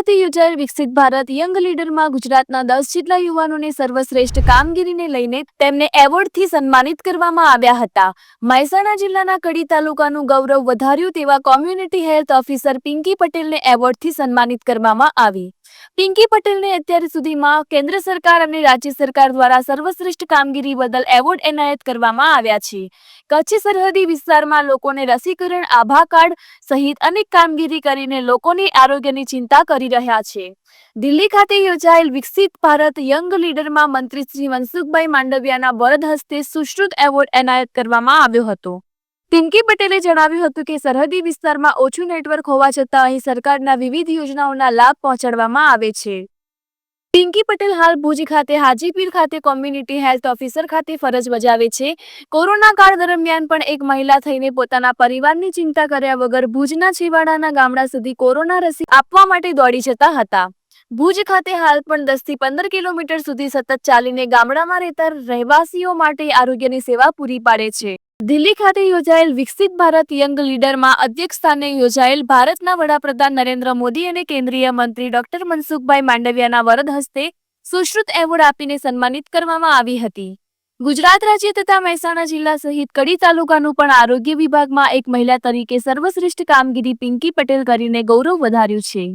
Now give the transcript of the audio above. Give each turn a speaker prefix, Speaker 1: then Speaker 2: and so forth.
Speaker 1: ખાતે યોજાયેલ વિકસિત ભારત યંગ લીડરમાં ગુજરાતના 10 જેટલા યુવાનોને સર્વશ્રેષ્ઠ કામગીરીને લઈને તેમને એવોર્ડથી સન્માનિત કરવામાં આવ્યા હતા. મહેસાણા જિલ્લાના કડી તાલુકાનું ગૌરવ વધાર્યું તેવા કોમ્યુનિટી હેલ્થ ઓફિસર પિંકી પટેલને એવોર્ડથી સન્માનિત કરવામાં આવી. પિંકી પટેલને અત્યાર સુધીમાં કેન્દ્ર સરકાર અને રાજ્ય સરકાર દ્વારા સર્વશ્રેષ્ઠ કામગીરી બદલ એવોર્ડ એનાયત કરવામાં આવ્યા છે. કચ્છ સરહદી વિસ્તારમાં લોકોને રસીકરણ, આભા કાર્ડ સહિત અનેક કામગીરી કરીને લોકોની આરોગ્યની ચિંતા કરી રહ્યા છે. દિલ્હી ખાતે યોજાયેલ વિકસિત ભારત યંગ લીડરમાં મંત્રી શ્રી મનસુખભાઈ માંડવિયાના વરદ હસ્તે સુશ્રુત એવોર્ડ એનાયત કરવામાં આવ્યો હતો. પિંકી પટેલે જણાવ્યું હતું કે સરહદી વિસ્તારમાં ઓછું નેટવર્ક હોવા છતાં અહીં સરકારના વિવિધ યોજનાઓના લાભ પહોંચાડવામાં આવે છે. પિંકી પટેલ હાલ ભુજ ખાતે હાજીપીર ખાતે કોમ્યુનિટી હેલ્થ ઓફિસર ખાતે ફરજ બજાવે છે. કોરોના કાળ દરમિયાન પણ એક મહિલા થઈને પોતાના પરિવારની ચિંતા કર્યા વગર ભુજના છેવાડાના ગામડા સુધી કોરોના રસી આપવા માટે દોડી જતા હતા. ભુજ ખાતે હાલ પણ 10 થી 15 કિલોમીટર સુધી સતત ચાલીને ગામડામાં રહેતા રહેવાસીઓ માટે આરોગ્યની સેવા પૂરી પાડે છે. દિલ્હી ખાતે યોજાયેલ વિકસિત ભારત યંગ લીડરમાં અધ્યક્ષ સ્થાને યોજાયેલ ભારતના વડાપ્રધાન નરેન્દ્ર મોદી અને કેન્દ્રીય મંત્રી ડોક્ટર મનસુખભાઈ માંડવિયાના વરદ હસ્તે સુશ્રુત એવોર્ડ આપીને સન્માનિત કરવામાં આવી હતી. ગુજરાત રાજ્ય તથા મહેસાણા જિલ્લા સહિત કડી તાલુકાનું પણ આરોગ્ય વિભાગમાં એક મહિલા તરીકે સર્વશ્રેષ્ઠ કામગીરી પિંકી પટેલ કરીને ગૌરવ વધાર્યું છે.